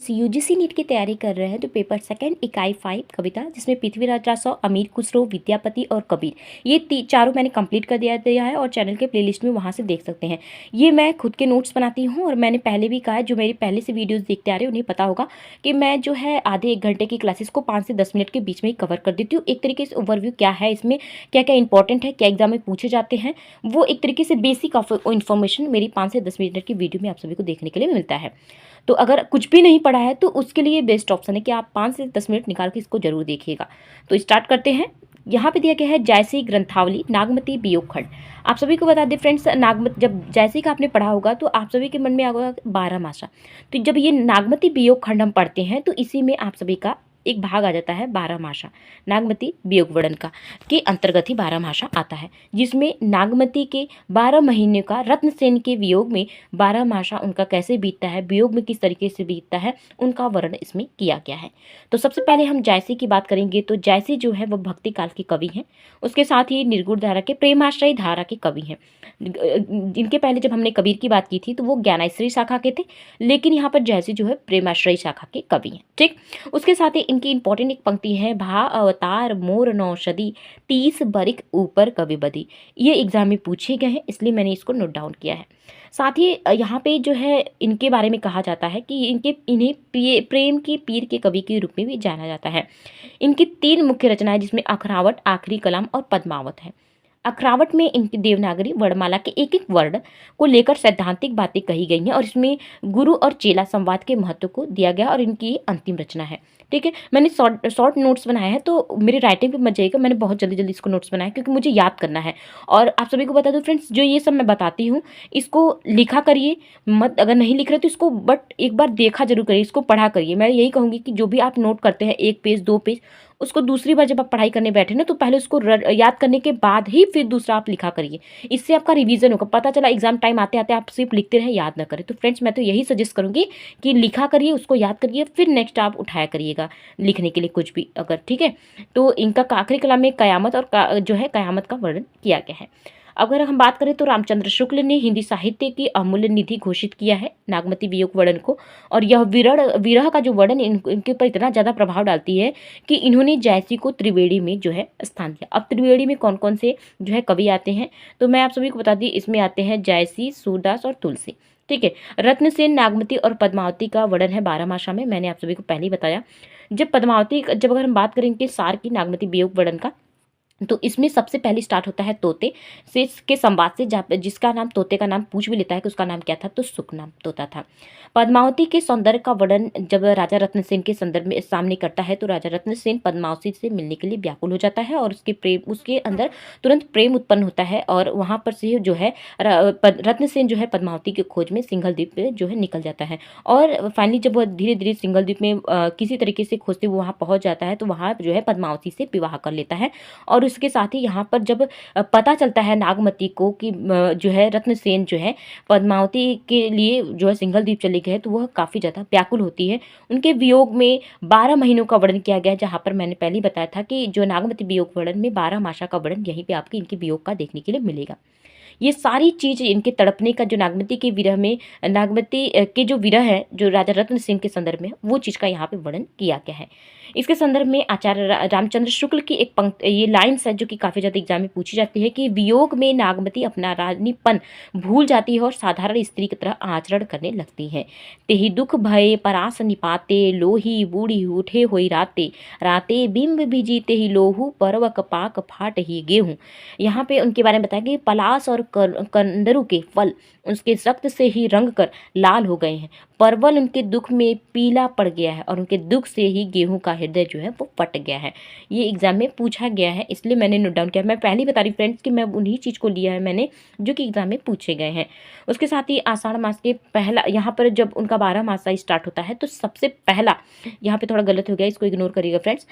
UGC NEET की तैयारी कर रहे हैं तो पेपर सेकंड इकाई 5 कविता जिसमें पृथ्वीराज रासौ, अमीर खुसरो, विद्यापति और कबीर ये चारों मैंने कंप्लीट कर दिया है और चैनल के प्लेलिस्ट में वहां से देख सकते हैं। ये मैं खुद के नोट्स बनाती हूँ और मैंने पहले भी कहा है, जो मेरी पहले से वीडियोस देखते आ रहे हैं उन्हें पता होगा कि मैं जो है आधे 1 घंटे की क्लासेस को 5 से 10 मिनट के बीच में ही कवर कर देती हूँ। एक तरीके से ओवरव्यू क्या है, इसमें क्या क्या इंपॉर्टेंट है, क्या एग्जाम में पूछे जाते हैं, वो एक तरीके से बेसिक इन्फॉर्मेशन मेरी 5 से 10 मिनट की वीडियो में आप सभी को देखने के लिए मिलता है। तो अगर कुछ भी नहीं पढ़ा है तो उसके लिए बेस्ट ऑप्शन है कि आप 5 से 10 मिनट निकाल के इसको जरूर देखिएगा। तो स्टार्ट करते हैं। यहाँ पे दिया गया है जायसी ग्रंथावली नागमती वियोग खंड। आप सभी को बता दें फ्रेंड्स, नागमती जब जायसी का आपने पढ़ा होगा तो आप सभी के मन में आएगा 12 मासा। तो जब ये नागमती वियोग खंड हम पढ़ते हैं तो इसी में आप सभी का एक भाग आ जाता है 12 मासा, नागमती वियोग वर्णन का के अंतर्गत ही 12 मासा आता है, जिसमें नागमती के 12 महीने का रत्नसेन के वियोग में 12 मासा उनका कैसे बीतता है, वियोग में किस तरीके से बीतता है, उनका वर्णन इसमें किया गया है। तो सबसे पहले हम जायसी की बात करेंगे। तो जायसी जो है वह भक्ति काल के कवि हैं, उसके साथ ही निर्गुण धारा के, प्रेमाश्रय धारा के कवि हैं। जिनके पहले जब हमने कबीर की बात की थी तो वो ज्ञानाश्रय शाखा के थे, लेकिन यहाँ पर जायसी जो है प्रेमाश्रय शाखा के कवि हैं। ठीक, उसके साथ ही इनकी इंपॉर्टेंट एक पंक्ति है, भा अवतार मोर नौषधि 30 बरिक ऊपर कवि बदी। ये एग्जाम में पूछे गए हैं, इसलिए मैंने इसको नोट डाउन किया है। साथ ही यहाँ पे जो है इनके बारे में कहा जाता है कि इन्हें प्रेम के पीर के कवि के रूप में भी जाना जाता है। इनकी 3 मुख्य रचनाएं जिसमें अखरावट, आखिरी कलाम और पद्मावत है। अखरावट में इनकी देवनागरी वर्णमाला के एक एक वर्ण को लेकर सैद्धांतिक बातें कही गई हैं और इसमें गुरु और चेला संवाद के महत्व को दिया गया और इनकी अंतिम रचना है। ठीक है, मैंने शॉर्ट नोट्स बनाए हैं तो मेरी राइटिंग पे मत जाइएगा, मैंने बहुत जल्दी जल्दी इसको नोट्स बनाए क्योंकि मुझे याद करना है। और आप सभी को बता दूं फ्रेंड्स, जो ये सब मैं बताती हूँ इसको लिखा करिए मत, अगर नहीं लिख रहे तो इसको बट एक बार देखा जरूर करिए, इसको पढ़ा करिए। मैं यही कहूँगी कि जो भी आप नोट करते हैं 1 पेज 2 पेज, उसको दूसरी बार जब आप पढ़ाई करने बैठे ना तो पहले उसको याद करने के बाद ही फिर दूसरा आप लिखा करिए। इससे आपका रिवीजन होगा। पता चला एग्जाम टाइम आते आते आप सिर्फ लिखते रहे, याद ना करें। तो फ्रेंड्स मैं तो यही सजेस्ट करूंगी कि लिखा करिए, उसको याद करिए, फिर नेक्स्ट आप उठाया करिएगा लिखने के लिए कुछ भी अगर। ठीक है, तो इनका आखिरी कलाम में कयामत और जो है कयामत का वर्णन किया गया है। अगर हम बात करें तो रामचंद्र शुक्ल ने हिंदी साहित्य की अमूल्य निधि घोषित किया है नागमती वियोग वर्णन को, और यह विरह का जो वर्णन इनके ऊपर इतना ज़्यादा प्रभाव डालती है कि इन्होंने जायसी को त्रिवेणी में जो है स्थान दिया। अब त्रिवेणी में कौन कौन से जो है कवि आते हैं तो मैं आप सभी को बता दी, इसमें आते हैं जायसी, सूरदास और तुलसी। ठीक है, रत्नसेन, नागमती और पद्मावती का वर्णन है 12 मासा में, मैंने आप सभी को पहले ही बताया। जब अगर हम बात करेंगे सार की नागमती वियोग वर्णन का, तो इसमें सबसे पहले स्टार्ट होता है तोते से के संवाद से, जिसका नाम तोते का नाम पूछ भी लेता है कि उसका नाम क्या था, तो सुख नाम तोता था। पद्मावती के सौंदर्य का वर्णन जब राजा रत्नसेन के संदर्भ में सामने करता है तो राजा रत्नसेन पद्मावती से मिलने के लिए व्याकुल हो जाता है और उसके अंदर तुरंत प्रेम उत्पन्न होता है और वहां पर से जो है रत्नसेन जो है पद्मावती की खोज में सिंघल द्वीप पे जो है निकल जाता है। और फाइनली जब वह धीरे धीरे सिंघल द्वीप में किसी तरीके से खोजते हुए वहां पहुंच जाता है तो वहां जो है पद्मावती से विवाह कर लेता है। और उसके साथ ही यहाँ पर जब पता चलता है नागमती को कि जो है रत्नसेन जो है पद्मावती के लिए जो है सिंघल द्वीप चले गए, तो वह काफ़ी ज़्यादा व्याकुल होती है। उनके वियोग में 12 महीनों का वर्णन किया गया, जहाँ पर मैंने पहले ही बताया था कि जो नागमती वियोग वर्णन में 12 मासा का वर्णन यहीं पे आपके इनके वियोग का देखने के लिए मिलेगा। ये सारी चीज़ इनके तड़पने का जो नागमती के विरह में, नागमती के जो विरह है जो राजा रत्न सिंह के संदर्भ में, वो चीज़ का यहाँ पे वर्णन किया गया है। इसके संदर्भ में आचार्य रामचंद्र शुक्ल की एक ये लाइन्स है जो कि काफ़ी ज़्यादा एग्जाम में पूछी जाती है कि वियोग में नागमती अपना रानीपन भूल जाती है और साधारण स्त्री की तरह आचरण करने लगती है। तेहि दुख भय परास निपाते, लोही बूढ़ी उठे होई राते, राते बिंब बिजी तेहि लोहू, परवक पाक फाट ही गेहूँ। यहाँ पे उनके बारे में बताया कि पलास और कंदरू के फल उसके रक्त से ही रंग कर लाल हो गए हैं, परवल उनके दुख में पीला पड़ गया है और उनके दुख से ही गेहूं का हृदय जो है वो फट गया है। ये एग्जाम में पूछा गया है, इसलिए मैंने नोट डाउन किया। मैं पहले ही बता रही फ्रेंड्स कि मैं उन्हीं चीज़ को लिया है मैंने जो कि एग्जाम में पूछे गए हैं। उसके साथ ही आषाढ़ मास के पहला, यहाँ पर जब उनका 12 मासा स्टार्ट होता है तो सबसे पहला, यहाँ पे थोड़ा गलत हो गया, इसको इग्नोर करिएगा फ्रेंड्स।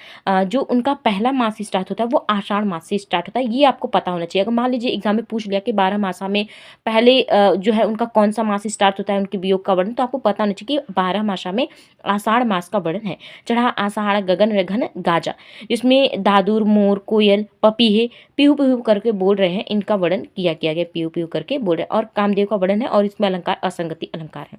जो उनका पहला मास स्टार्ट होता है वो आषाढ़ मास से स्टार्ट होता है, ये आपको पता होना चाहिए। अगर मान लीजिए एग्जाम में पूछ लिया कि 12 मासा में पहले जो है उनका कौन सा मास स्टार्ट होता है उनके वियोग का वर्णन, तो आपको पता होना चाहिए कि 12 मासा में आषाढ़ मास का वर्णन है। चढ़ा आषाढ़ गगन घन गाजा, जिसमें दादुर, मोर, कोयल, पपीहे पीहू पीहू करके बोल रहे हैं, इनका वर्णन किया गया, पीहू पीहू करके बोल रहे हैं। और कामदेव का वर्णन है और इसमें अलंकार असंगति अलंकार है।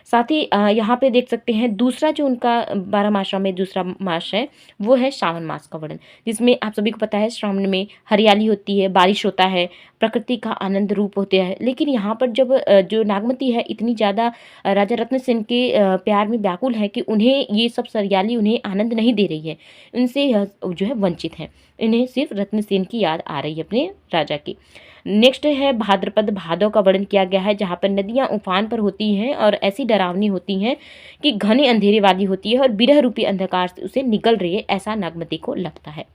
साथ ही यहाँ पे देख सकते हैं दूसरा जो उनका 12 मासों में दूसरा मास है वो है श्रावण मास का वर्णन, जिसमें आप सभी को पता है श्रावण में हरियाली होती है, बारिश होता है, प्रकृति का आनंद रूप होते हैं। लेकिन यहाँ पर जब जो नागमती है इतनी ज़्यादा राजा रत्न सेन के प्यार में व्याकुल है कि उन्हें ये सब हरियाली उन्हें आनंद नहीं दे रही है, इनसे यह जो है वंचित है, इन्हें सिर्फ रत्न सेन की याद आ रही है अपने राजा की। नेक्स्ट है भाद्रपद भादव का वर्णन किया गया है, जहाँ पर नदियाँ उफान पर होती हैं और ऐसी डरावनी होती हैं कि घने अंधेरे वाली होती है और बिरह रूपी अंधकार से उसे निकल रही है, ऐसा नागमती को लगता है।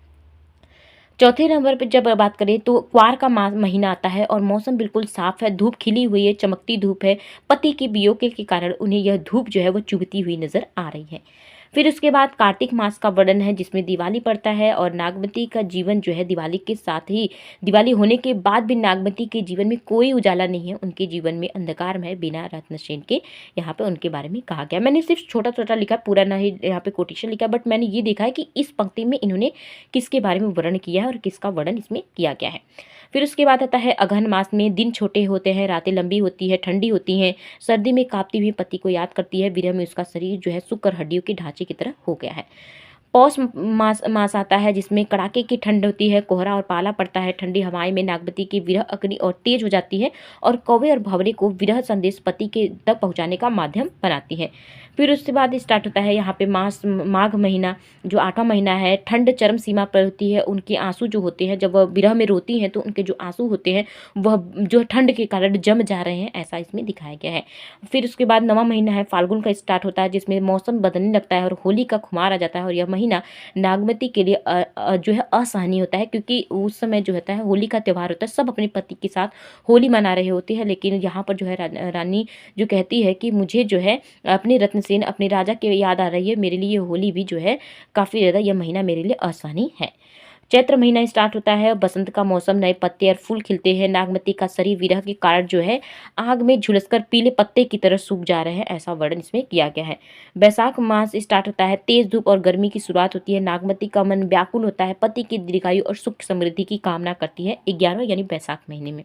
चौथे नंबर पर जब बात करें तो क्वार का महीना आता है और मौसम बिल्कुल साफ है, धूप खिली हुई है, चमकती धूप है, पति के वियोग के कारण उन्हें यह धूप जो है वो चुभती हुई नजर आ रही है। फिर उसके बाद कार्तिक मास का वर्णन है, जिसमें दिवाली पड़ता है और नागमती का जीवन जो है दिवाली के साथ ही, दिवाली होने के बाद भी नागमती के जीवन में कोई उजाला नहीं है, उनके जीवन में अंधकार है बिना रत्नसेन के। यहाँ पे उनके बारे में कहा गया, मैंने सिर्फ छोटा छोटा लिखा, पूरा ना ही यहाँ पे कोटेशन लिखा, बट मैंने ये देखा है कि इस पंक्ति में इन्होंने किसके बारे में वर्णन किया है और किसका वर्णन इसमें किया गया है। फिर उसके बाद आता है अगहन मास में दिन छोटे होते हैं, रातें लंबी होती है, ठंडी होती हैं, सर्दी में कांपती हुई पति को याद करती है, विरह में उसका शरीर जो है सूख कर हड्डियों के ढांचे की तरह हो गया है। पौष मास आता है, जिसमें कड़ाके की ठंड होती है, कोहरा और पाला पड़ता है, ठंडी हवाएं में नागमती की विरह अग्नि और तेज हो जाती है और कौवे और भंवरे को विरह संदेश पति के तक पहुंचाने का माध्यम बनाती है। फिर उसके बाद स्टार्ट होता है यहाँ पे माघ महीना, जो 8वां महीना है, ठंड चरम सीमा पर होती है, उनके आंसू जो होते हैं जब वह विरह में रोती हैं तो उनके जो आंसू होते हैं वह जो ठंड के कारण जम जा रहे हैं, ऐसा इसमें दिखाया गया है। फिर उसके बाद 9वां महीना है, फाल्गुन का स्टार्ट होता है, जिसमें मौसम बदलने लगता है और होली का खुमार आ जाता है और यह महीना नागमती के लिए जो है असहनीय होता है, क्योंकि उस समय जो होता है होली का त्यौहार होता है, सब अपने पति के साथ होली मना रहे होते हैं, लेकिन यहाँ पर जो है रानी जो कहती है कि मुझे जो है अपने रत्नसेन अपने राजा की याद आ रही है, मेरे लिए होली भी जो है काफ़ी ज़्यादा यह महीना मेरे लिए असहनीय है। चैत्र महीना स्टार्ट होता है, बसंत का मौसम, नए पत्ते और फूल खिलते हैं, नागमती का शरीर विरह के कारण जो है आग में झुलसकर पीले पत्ते की तरह सूख जा रहे हैं, ऐसा वर्णन इसमें किया गया है। बैसाख मास स्टार्ट होता है, तेज धूप और गर्मी की शुरुआत होती है, नागमती का मन व्याकुल होता है, पति की दीर्घायु और सुख समृद्धि की कामना करती है 11वें यानी बैसाख महीने में।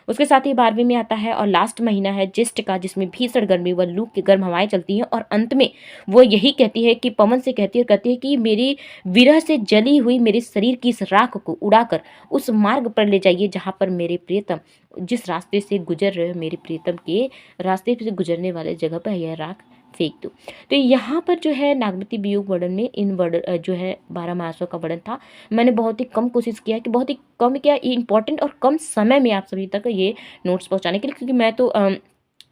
उसके साथ ही 12वें में आता है और लास्ट महीना है ज्येष्ठ का, जिसमें भीषण गर्मी व लू की गर्म हवाएं चलती हैं और अंत में वो यही कहती है कि पवन से कहती है कि मेरी विरह से जली हुई मेरे शरीर की इस राख को उड़ाकर उस मार्ग पर ले जाइए जहाँ पर मेरे प्रियतम जिस रास्ते से गुजर रहे हो, मेरे प्रियतम के रास्ते से गुजरने वाले जगह पर यह राख फेंक दो। तो यहाँ पर जो है नागमती वियोग वर्णन में इन वर्णन जो है 12 मासों का वर्णन था। मैंने बहुत ही कम कोशिश किया कि बहुत ही कम क्या इंपॉर्टेंट और कम समय में आप सभी तक ये नोट्स पहुँचाने के लिए, क्योंकि मैं तो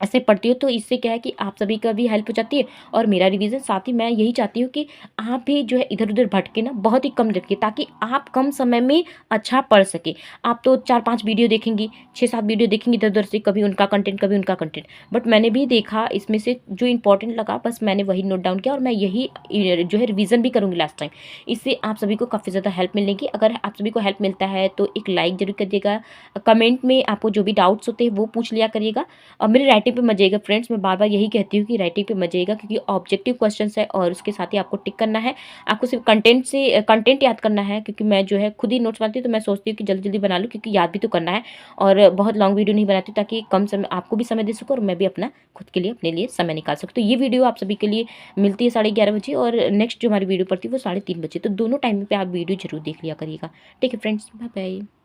ऐसे पढ़ती हूँ तो इससे क्या है कि आप सभी का भी हेल्प हो जाती है और मेरा रिवीजन। साथ ही मैं यही चाहती हूँ कि आप भी जो है इधर उधर भटके ना, बहुत ही कम रखिए ताकि आप कम समय में अच्छा पढ़ सके। आप तो 4-5 वीडियो देखेंगी, 6-7 वीडियो देखेंगी इधर उधर से, कभी उनका कंटेंट कभी उनका कंटेंट, बट मैंने भी देखा इसमें से जो इंपॉर्टेंट लगा बस मैंने वही नोट डाउन किया और मैं यही जो है रिवीजन भी करूँगी लास्ट टाइम। इससे आप सभी को काफ़ी ज़्यादा हेल्प मिलेगी। अगर आप सभी को हेल्प मिलता है तो एक लाइक जरूर करिएगा, कमेंट में आपको जो भी डाउट्स होते हैं वो पूछ लिया करिएगा और मेरे राइटिंग पे मत जाइएगा फ्रेंड्स। मैं बार बार यही कहती हूँ कि राइटिंग पे मत जाइएगा, क्योंकि ऑब्जेक्टिव क्वेश्चंस है और उसके साथ ही आपको टिक करना है, आपको सिर्फ कंटेंट याद करना है। क्योंकि मैं जो है खुद ही नोट्स बनाती हूँ तो मैं सोचती हूँ कि जल्दी जल्दी बना लूँ, क्योंकि याद भी तो करना है और बहुत लॉन्ग वीडियो नहीं बनाती ताकि कम समय आपको भी समय दे सकूँ और मैं भी अपना खुद के लिए अपने लिए समय निकाल सकूँ। तो ये वीडियो आप सभी के लिए मिलती है 11:30 बजे और नेक्स्ट जो हमारी वीडियो पड़ती है वो 3:30 बजे। तो दोनों टाइम पर आप वीडियो जरूर देख लिया करिएगा। ठीक है फ्रेंड्स, बाय बाय।